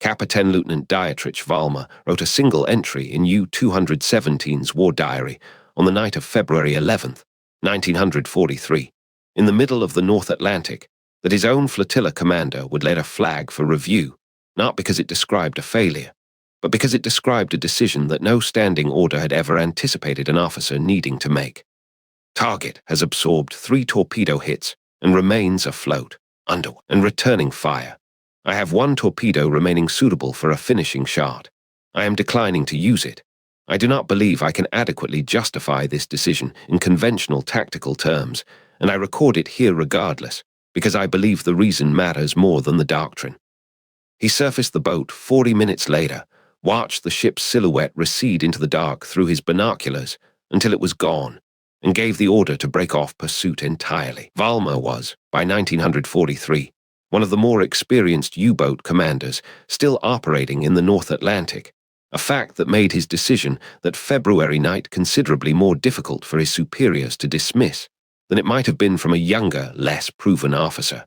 Captain Lieutenant Dietrich Valmer wrote a single entry in U-217's war diary on the night of February 11th, 1943, in the middle of the North Atlantic, that his own flotilla commander would let a flag for review, not because it described a failure, but because it described a decision that no standing order had ever anticipated an officer needing to make. Target has absorbed 3 torpedo hits and remains afloat, underwater, and returning fire. I have 1 torpedo remaining suitable for a finishing shot. I am declining to use it. I do not believe I can adequately justify this decision in conventional tactical terms, and I record it here regardless, because I believe the reason matters more than the doctrine. He surfaced the boat 40 minutes later, watched the ship's silhouette recede into the dark through his binoculars until it was gone, and gave the order to break off pursuit entirely. Valmer was, by 1943, one of the more experienced U-boat commanders still operating in the North Atlantic, a fact that made his decision that February night considerably more difficult for his superiors to dismiss than it might have been from a younger, less proven officer.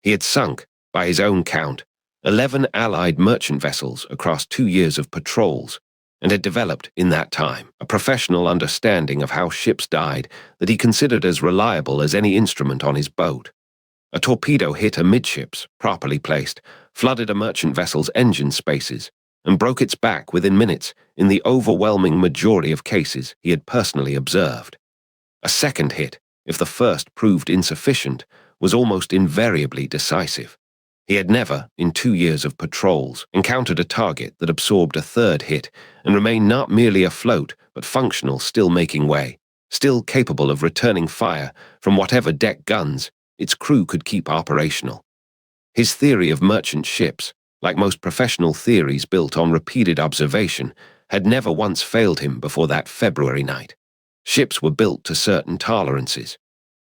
He had sunk, by his own count, 11 Allied merchant vessels across 2 years of patrols, and had developed, in that time, a professional understanding of how ships died that he considered as reliable as any instrument on his boat. A torpedo hit amidships, properly placed, flooded a merchant vessel's engine spaces, and broke its back within minutes in the overwhelming majority of cases he had personally observed. A second hit, if the first proved insufficient, was almost invariably decisive. He had never, in 2 years of patrols, encountered a target that absorbed a third hit and remained not merely afloat, but functional, still making way, still capable of returning fire from whatever deck guns its crew could keep operational. His theory of merchant ships, like most professional theories built on repeated observation, had never once failed him before that February night. Ships were built to certain tolerances.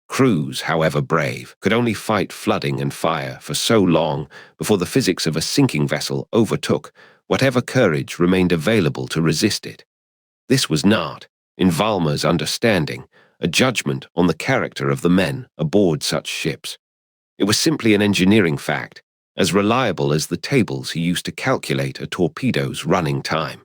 Crews, however brave, could only fight flooding and fire for so long before the physics of a sinking vessel overtook whatever courage remained available to resist it. This was not, in Valmer's understanding, a judgment on the character of the men aboard such ships. It was simply an engineering fact, as reliable as the tables he used to calculate a torpedo's running time.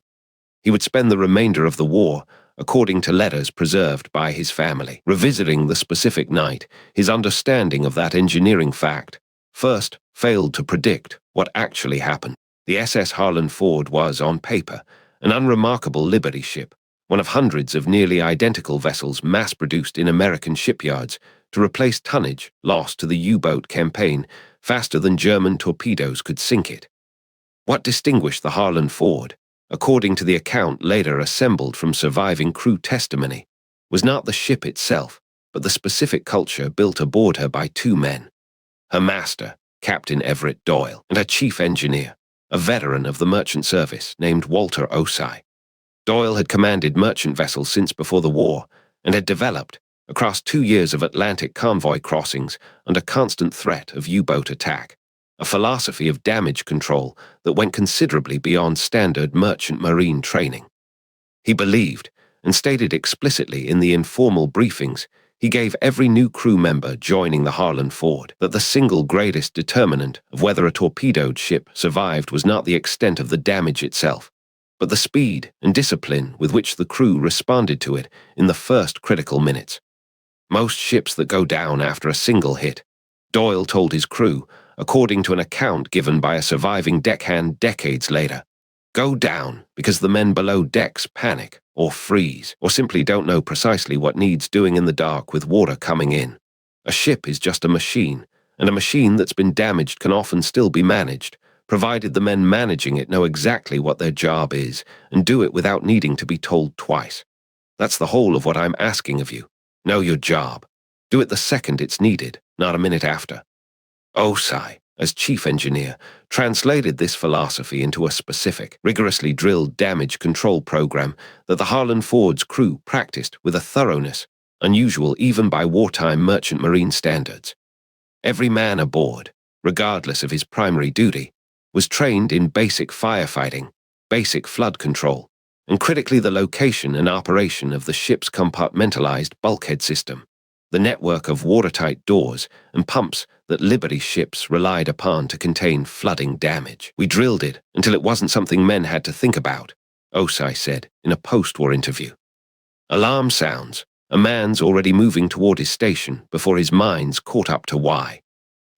He would spend the remainder of the war, according to letters preserved by his family, revisiting the specific night. His understanding of that engineering fact first failed to predict what actually happened. The SS Harlan Ford was, on paper, an unremarkable Liberty ship, one of hundreds of nearly identical vessels mass-produced in American shipyards to replace tonnage lost to the U-boat campaign faster than German torpedoes could sink it. What distinguished the Harlan Ford, according to the account later assembled from surviving crew testimony, was not the ship itself, but the specific culture built aboard her by 2 men. Her master, Captain Everett Doyle, and her chief engineer, a veteran of the merchant service named Walter Osai. Doyle had commanded merchant vessels since before the war and had developed, across 2 years of Atlantic convoy crossings under constant threat of U-boat attack, a philosophy of damage control that went considerably beyond standard merchant marine training. He believed, and stated explicitly in the informal briefings he gave every new crew member joining the Harlan Ford, that the single greatest determinant of whether a torpedoed ship survived was not the extent of the damage itself, but the speed and discipline with which the crew responded to it in the first critical minutes. Most ships that go down after a single hit, Doyle told his crew, according to an account given by a surviving deckhand decades later, go down because the men below decks panic or freeze or simply don't know precisely what needs doing in the dark with water coming in. A ship is just a machine, and a machine that's been damaged can often still be managed, provided the men managing it know exactly what their job is and do it without needing to be told twice. That's the whole of what I'm asking of you. Know your job. Do it the second it's needed, not a minute after. Osai, as chief engineer, translated this philosophy into a specific, rigorously drilled damage control program that the Harlan Ford's crew practiced with a thoroughness unusual even by wartime merchant marine standards. Every man aboard, regardless of his primary duty, was trained in basic firefighting, basic flood control, and critically the location and operation of the ship's compartmentalized bulkhead system, the network of watertight doors and pumps that Liberty ships relied upon to contain flooding damage. We drilled it until it wasn't something men had to think about, Osai said in a post-war interview. Alarm sounds. A man's already moving toward his station before his mind's caught up to why.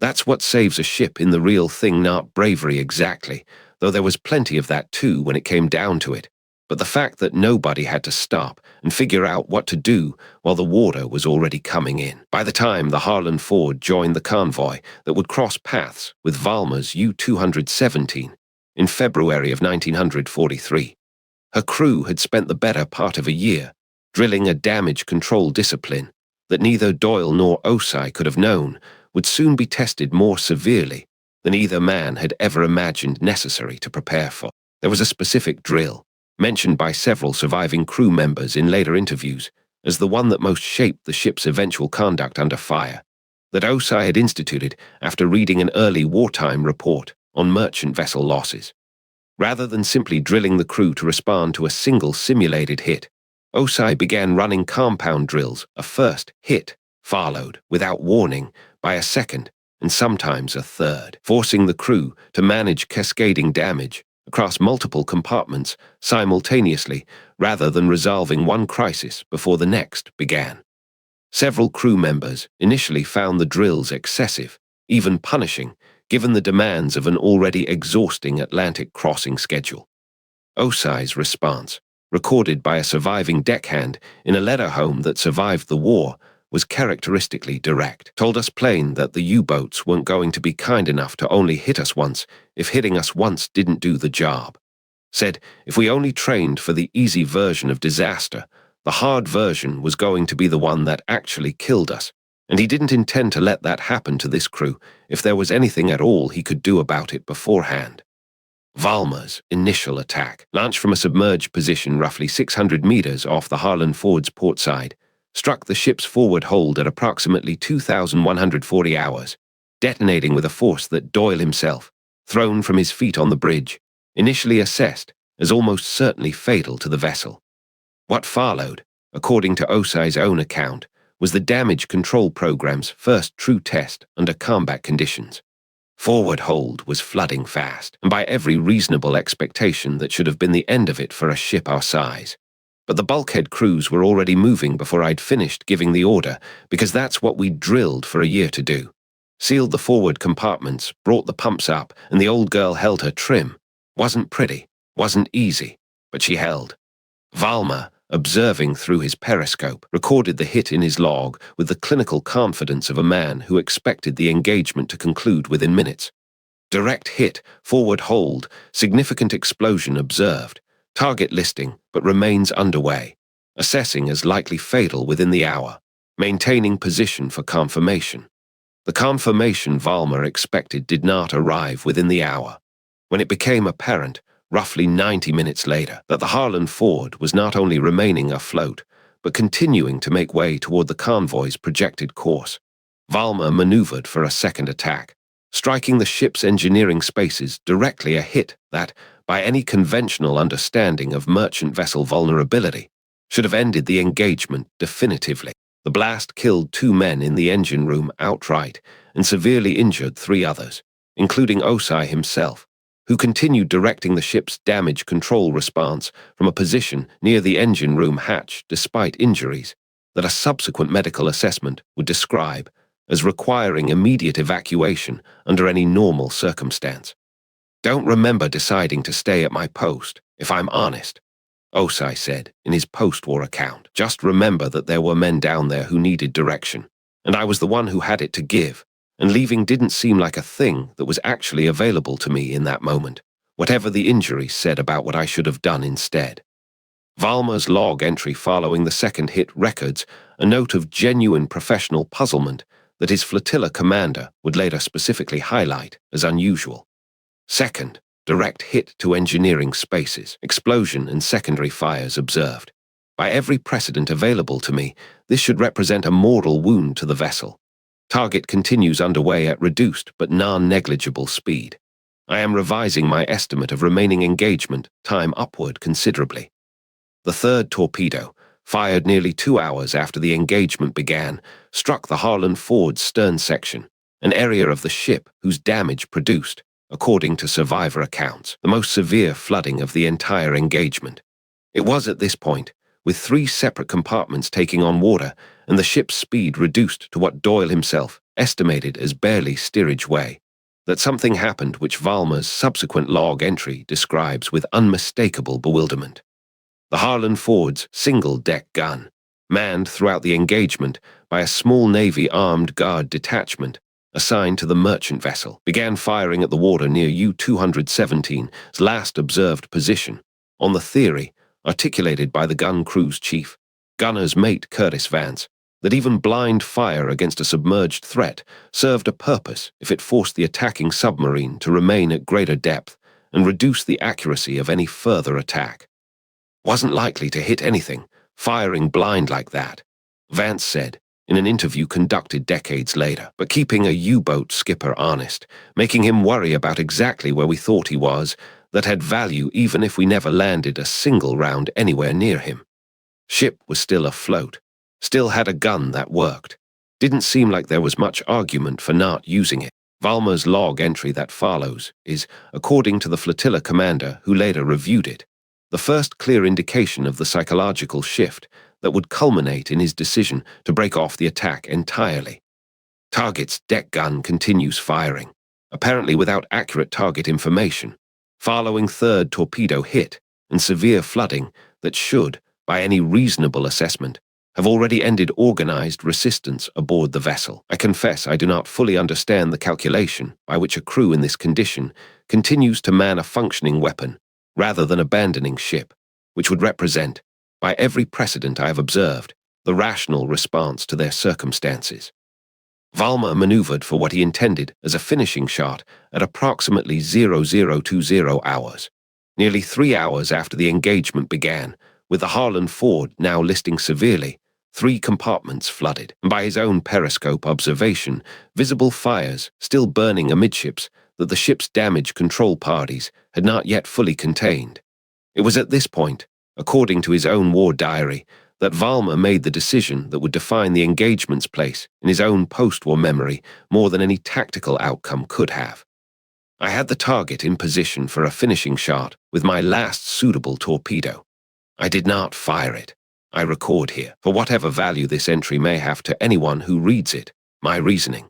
That's what saves a ship in the real thing, not bravery exactly, though there was plenty of that too when it came down to it. But the fact that nobody had to stop and figure out what to do while the water was already coming in. By the time the Harlan Ford joined the convoy that would cross paths with Valmer's U-217 in February of 1943, her crew had spent the better part of a year drilling a damage control discipline that neither Doyle nor Osai could have known would soon be tested more severely than either man had ever imagined necessary to prepare for. There was a specific drill, mentioned by several surviving crew members in later interviews as the one that most shaped the ship's eventual conduct under fire, that Osai had instituted after reading an early wartime report on merchant vessel losses. Rather than simply drilling the crew to respond to a single simulated hit, Osai began running compound drills, a first hit followed, without warning, by a second and sometimes a third, forcing the crew to manage cascading damage across multiple compartments simultaneously rather than resolving one crisis before the next began. Several crew members initially found the drills excessive, even punishing, given the demands of an already exhausting Atlantic crossing schedule. Osai's response, recorded by a surviving deckhand in a letter home that survived the war, was characteristically direct. Told us plain that the U-boats weren't going to be kind enough to only hit us once if hitting us once didn't do the job. Said if we only trained for the easy version of disaster, the hard version was going to be the one that actually killed us, and he didn't intend to let that happen to this crew if there was anything at all he could do about it beforehand. Valmer's initial attack, launched from a submerged position roughly 600 meters off the Harlan Ford's port side, struck the ship's forward hold at approximately 2,140 hours, detonating with a force that Doyle himself, thrown from his feet on the bridge, initially assessed as almost certainly fatal to the vessel. What followed, according to Osai's own account, was the damage control program's first true test under combat conditions. Forward hold was flooding fast, and by every reasonable expectation that should have been the end of it for a ship our size. But the bulkhead crews were already moving before I'd finished giving the order, because that's what we'd drilled for a year to do. Sealed the forward compartments, brought the pumps up, and the old girl held her trim. Wasn't pretty, wasn't easy, but she held. Valmer, observing through his periscope, recorded the hit in his log with the clinical confidence of a man who expected the engagement to conclude within minutes. Direct hit, forward hold, significant explosion observed, target listing but remains underway, assessing as likely fatal within the hour, maintaining position for confirmation. The confirmation Valmer expected did not arrive within the hour, when it became apparent roughly 90 minutes later, that the Harlan Ford was not only remaining afloat, but continuing to make way toward the convoy's projected course. Valmer maneuvered for a second attack, striking the ship's engineering spaces directly a hit that, by any conventional understanding of merchant vessel vulnerability, should have ended the engagement definitively. The blast killed 2 men in the engine room outright and severely injured 3 others, including Osai himself, who continued directing the ship's damage control response from a position near the engine room hatch despite injuries that a subsequent medical assessment would describe as requiring immediate evacuation under any normal circumstance. Don't remember deciding to stay at my post, if I'm honest, Osai said in his post-war account. Just remember that there were men down there who needed direction, and I was the one who had it to give, and leaving didn't seem like a thing that was actually available to me in that moment, whatever the injuries said about what I should have done instead. Valmer's log entry following the second hit records a note of genuine professional puzzlement that his flotilla commander would later specifically highlight as unusual. Second, direct hit to engineering spaces, explosion and secondary fires observed. By every precedent available to me, this should represent a mortal wound to the vessel. Target continues underway at reduced but non-negligible speed. I am revising my estimate of remaining engagement time upward considerably. The third torpedo, fired nearly 2 hours after the engagement began, struck the Harlan Ford's stern section, an area of the ship whose damage produced, according to survivor accounts, the most severe flooding of the entire engagement. It was at this point, with 3 separate compartments taking on water and the ship's speed reduced to what Doyle himself estimated as barely steerage way, that something happened which Valmer's subsequent log entry describes with unmistakable bewilderment. The Harlan Ford's single-deck gun, manned throughout the engagement by a small Navy armed guard detachment assigned to the merchant vessel, began firing at the water near U-217's last observed position, on the theory, articulated by the gun crew's chief, gunner's mate Curtis Vance, that even blind fire against a submerged threat served a purpose if it forced the attacking submarine to remain at greater depth and reduce the accuracy of any further attack. Wasn't likely to hit anything, firing blind like that, Vance said in an interview conducted decades later, but keeping a U-boat skipper honest, making him worry about exactly where we thought he was, that had value even if we never landed a single round anywhere near him. Ship was still afloat, still had a gun that worked. Didn't seem like there was much argument for not using it. Valmer's log entry that follows is, according to the flotilla commander who later reviewed it, the first clear indication of the psychological shift that would culminate in his decision to break off the attack entirely. Target's deck gun continues firing, apparently without accurate target information, following 3rd torpedo hit and severe flooding that should, by any reasonable assessment, have already ended organized resistance aboard the vessel. I confess I do not fully understand the calculation by which a crew in this condition continues to man a functioning weapon rather than abandoning ship, which would represent, by every precedent I have observed, the rational response to their circumstances. Valmer maneuvered for what he intended as a finishing shot at approximately 0020 hours, nearly 3 hours after the engagement began, with the Harlan Ford now listing severely, 3 compartments flooded, and by his own periscope observation, visible fires still burning amidships that the ship's damage control parties had not yet fully contained. It was at this point, according to his own war diary, that Valmer made the decision that would define the engagement's place in his own post-war memory more than any tactical outcome could have. I had the target in position for a finishing shot with my last suitable torpedo. I did not fire it. I record here, for whatever value this entry may have to anyone who reads it, my reasoning.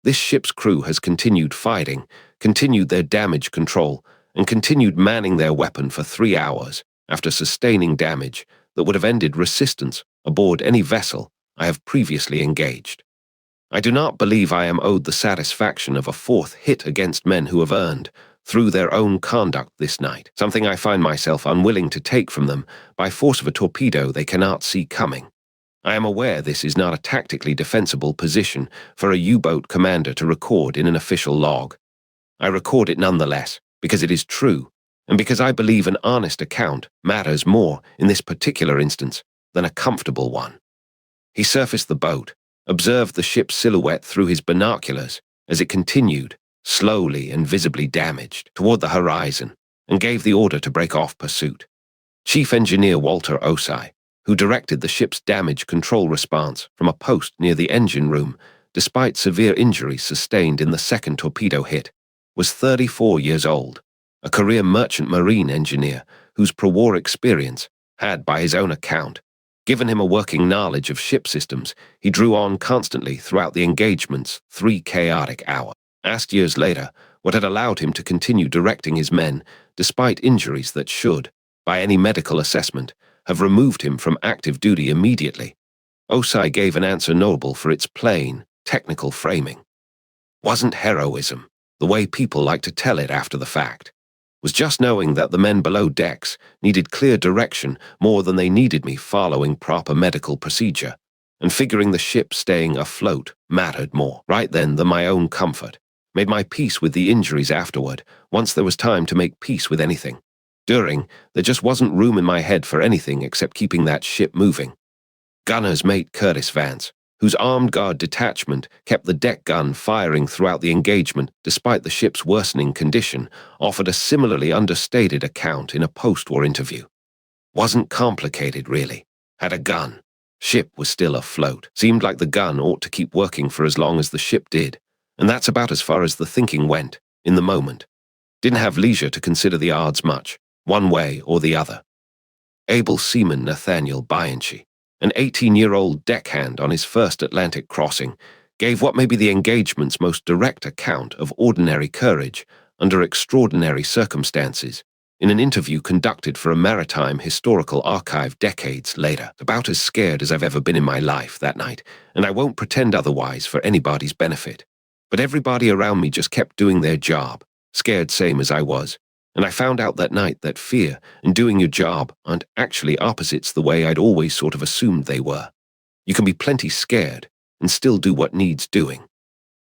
This ship's crew has continued fighting, continued their damage control, and continued manning their weapon for 3 hours after sustaining damage that would have ended resistance aboard any vessel I have previously engaged. I do not believe I am owed the satisfaction of a 4th hit against men who have earned, through their own conduct this night, something I find myself unwilling to take from them by force of a torpedo they cannot see coming. I am aware this is not a tactically defensible position for a U-boat commander to record in an official log. I record it nonetheless, because it is true, and because I believe an honest account matters more in this particular instance than a comfortable one. He surfaced the boat, observed the ship's silhouette through his binoculars as it continued, slowly and visibly damaged, toward the horizon, and gave the order to break off pursuit. Chief Engineer Walter Osai, who directed the ship's damage control response from a post near the engine room, despite severe injuries sustained in the 2nd torpedo hit, was 34 years old, a career merchant marine engineer whose pre-war experience had, by his own account, given him a working knowledge of ship systems he drew on constantly throughout the engagement's 3 chaotic hours. Asked years later what had allowed him to continue directing his men despite injuries that should, by any medical assessment, have removed him from active duty immediately, Osai gave an answer notable for its plain, technical framing. Wasn't heroism, the way people like to tell it after the fact. Was just knowing that the men below decks needed clear direction more than they needed me following proper medical procedure, and figuring the ship staying afloat mattered more right then than my own comfort. Made my peace with the injuries afterward, once there was time to make peace with anything. During, there just wasn't room in my head for anything except keeping that ship moving. Gunner's mate Curtis Vance, whose armed guard detachment kept the deck gun firing throughout the engagement despite the ship's worsening condition, offered a similarly understated account in a post-war interview. Wasn't complicated, really. Had a gun. Ship was still afloat. Seemed like the gun ought to keep working for as long as the ship did, And that's about as far as the thinking went, in the moment. Didn't have leisure to consider the odds much, one way or the other. Able seaman Nathaniel Bianchi, an 18-year-old deckhand on his first Atlantic crossing, gave what may be the engagement's most direct account of ordinary courage under extraordinary circumstances in an interview conducted for a maritime historical archive decades later. About as scared as I've ever been in my life that night, and I won't pretend otherwise for anybody's benefit. But everybody around me just kept doing their job, scared same as I was, and I found out that night that fear and doing your job aren't actually opposites the way I'd always sort of assumed they were. You can be plenty scared and still do what needs doing.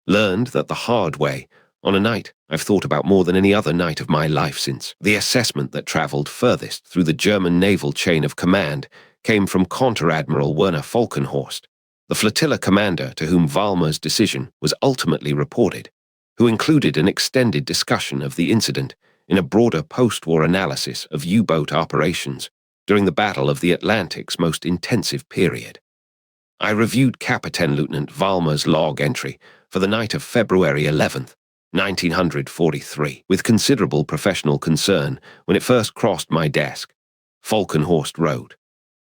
Learned that the hard way, on a night I've thought about more than any other night of my life since. The assessment that traveled furthest through the German naval chain of command came from Conter-Admiral Werner Falkenhorst, the flotilla commander to whom Valmer's decision was ultimately reported, who included an extended discussion of the incident in a broader post-war analysis of U-boat operations during the Battle of the Atlantic's most intensive period. I reviewed Captain Lieutenant Valmer's log entry for the night of February 11th, 1943, with considerable professional concern when it first crossed my desk. Falkenhorst wrote,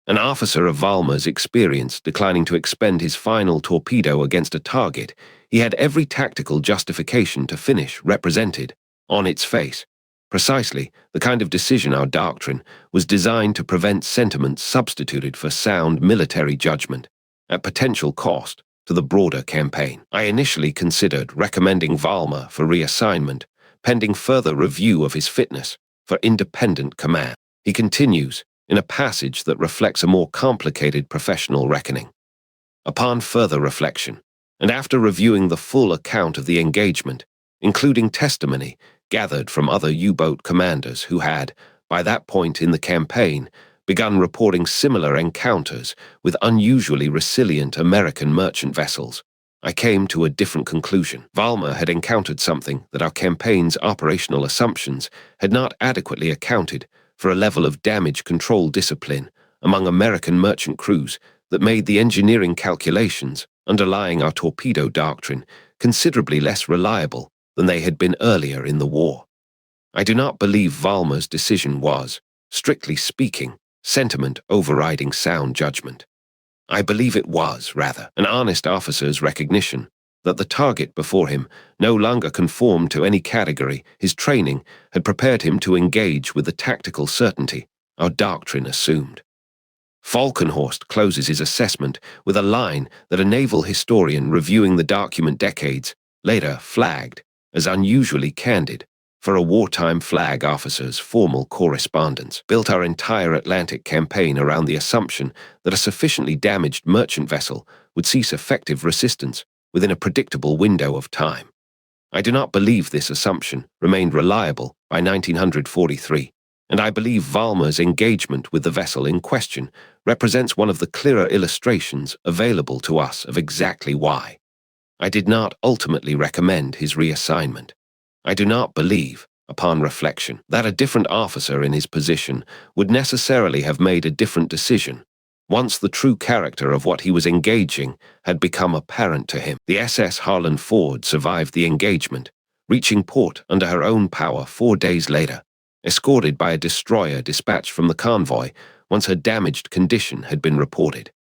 "An officer of Valmer's experience declining to expend his final torpedo against a target he had every tactical justification to finish represented, on its face, precisely the kind of decision our doctrine was designed to prevent sentiment substituted for sound military judgment, at potential cost to the broader campaign. I initially considered recommending Valmer for reassignment, pending further review of his fitness for independent command." He continues, in a passage that reflects a more complicated professional reckoning. "Upon further reflection, and after reviewing the full account of the engagement, including testimony gathered from other U-boat commanders who had, by that point in the campaign, begun reporting similar encounters with unusually resilient American merchant vessels, I came to a different conclusion. Valmer had encountered something that our campaign's operational assumptions had not adequately accounted for, a level of damage control discipline among American merchant crews that made the engineering calculations underlying our torpedo doctrine considerably less reliable than they had been earlier in the war. I do not believe Valmer's decision was, strictly speaking, sentiment overriding sound judgment. I believe it was, rather, an honest officer's recognition that the target before him no longer conformed to any category his training had prepared him to engage with the tactical certainty our doctrine assumed. Falkenhorst closes his assessment with a line that a naval historian reviewing the document decades later flagged as unusually candid for a wartime flag officer's formal correspondence. Built our entire Atlantic campaign around the assumption that a sufficiently damaged merchant vessel would cease effective resistance within a predictable window of time. I do not believe this assumption remained reliable by 1943, and I believe Valmer's engagement with the vessel in question represents one of the clearer illustrations available to us of exactly why. I did not ultimately recommend his reassignment. I do not believe, upon reflection, that a different officer in his position would necessarily have made a different decision once the true character of what he was engaging had become apparent to him. The SS Harlan Ford survived the engagement, reaching port under her own power 4 days later, escorted by a destroyer dispatched from the convoy once her damaged condition had been reported.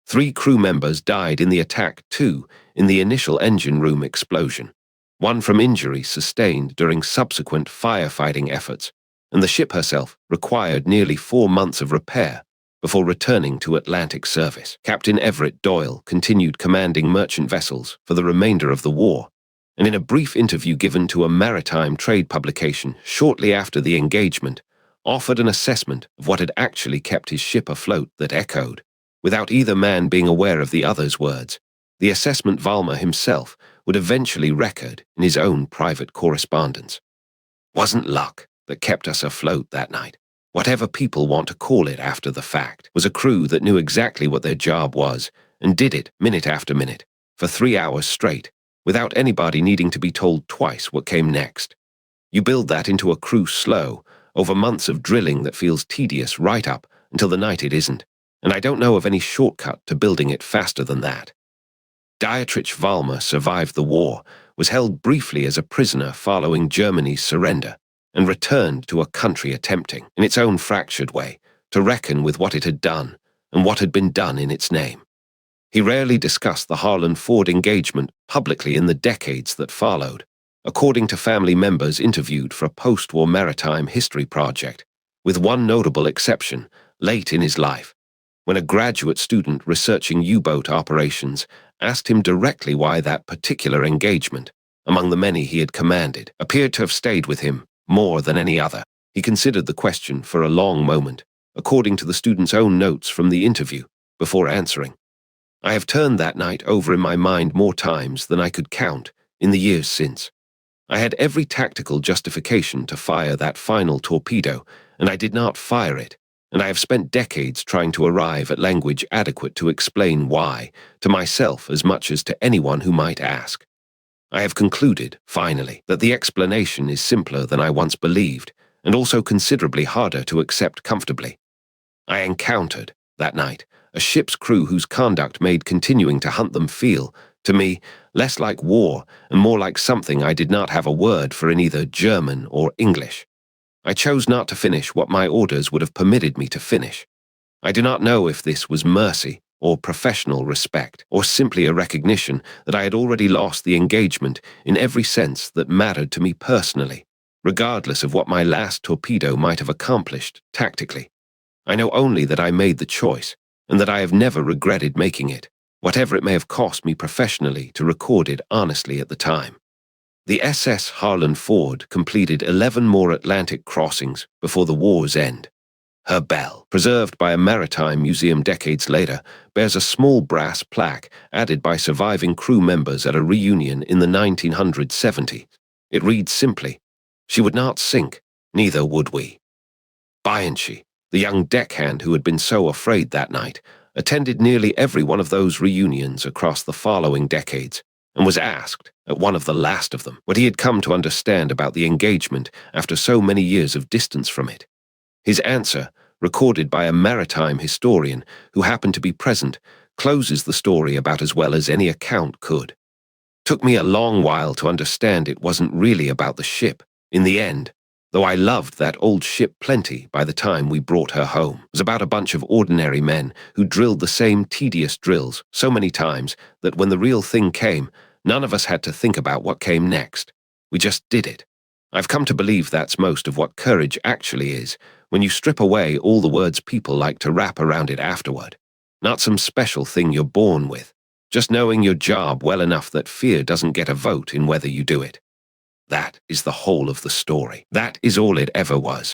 3 crew members died in the attack too in the initial engine room explosion, one from injury sustained during subsequent firefighting efforts, and the ship herself required nearly 4 months of repair before returning to Atlantic service. Captain Everett Doyle continued commanding merchant vessels for the remainder of the war, and in a brief interview given to a maritime trade publication shortly after the engagement, offered an assessment of what had actually kept his ship afloat that echoed, without either man being aware of the other's words, the assessment Valmer himself would eventually record in his own private correspondence. "Wasn't luck that kept us afloat that night. Whatever people want to call it after the fact, was a crew that knew exactly what their job was and did it minute after minute, for 3 hours straight, without anybody needing to be told twice what came next. You build that into a crew slow, over months of drilling that feels tedious right up until the night it isn't, and I don't know of any shortcut to building it faster than that." Dietrich Valmer survived the war was held briefly as a prisoner following Germany's surrender, and returned to a country attempting, in its own fractured way, to reckon with what it had done and what had been done in its name. He rarely discussed the Harlan-Ford engagement publicly in the decades that followed, according to family members interviewed for a post-war maritime history project, with one notable exception, late in his life, when a graduate student researching U-boat operations asked him directly why that particular engagement, among the many he had commanded, appeared to have stayed with him more than any other. He considered the question for a long moment, according to the student's own notes from the interview, before answering. I have turned that night over in my mind more times than I could count in the years since. I had every tactical justification to fire that final torpedo, and I did not fire it, and I have spent decades trying to arrive at language adequate to explain why, to myself as much as to anyone who might ask. I have concluded, finally, that the explanation is simpler than I once believed, and also considerably harder to accept comfortably. I encountered, that night, a ship's crew whose conduct made continuing to hunt them feel, to me, less like war and more like something I did not have a word for in either German or English. I chose not to finish what my orders would have permitted me to finish. I do not know if this was mercy or professional respect, or simply a recognition that I had already lost the engagement in every sense that mattered to me personally, regardless of what my last torpedo might have accomplished tactically. I know only that I made the choice, and that I have never regretted making it, whatever it may have cost me professionally to record it honestly at the time. The SS Harlan-Ford completed 11 more Atlantic crossings before the war's end. Her bell, preserved by a maritime museum decades later, bears a small brass plaque added by surviving crew members at a reunion in the 1970s. It reads simply, "She would not sink, neither would we." Bianchi, the young deckhand who had been so afraid that night, attended nearly every one of those reunions across the following decades, and was asked, at one of the last of them, what he had come to understand about the engagement after so many years of distance from it. His answer, recorded by a maritime historian who happened to be present, closes the story about as well as any account could. Took me a long while to understand it wasn't really about the ship, in the end, though I loved that old ship plenty by the time we brought her home. It was about a bunch of ordinary men who drilled the same tedious drills so many times that when the real thing came, none of us had to think about what came next. We just did it. I've come to believe that's most of what courage actually is, when you strip away all the words people like to wrap around it afterward. Not some special thing you're born with, just knowing your job well enough that fear doesn't get a vote in whether you do it. That is the whole of the story. That is all it ever was.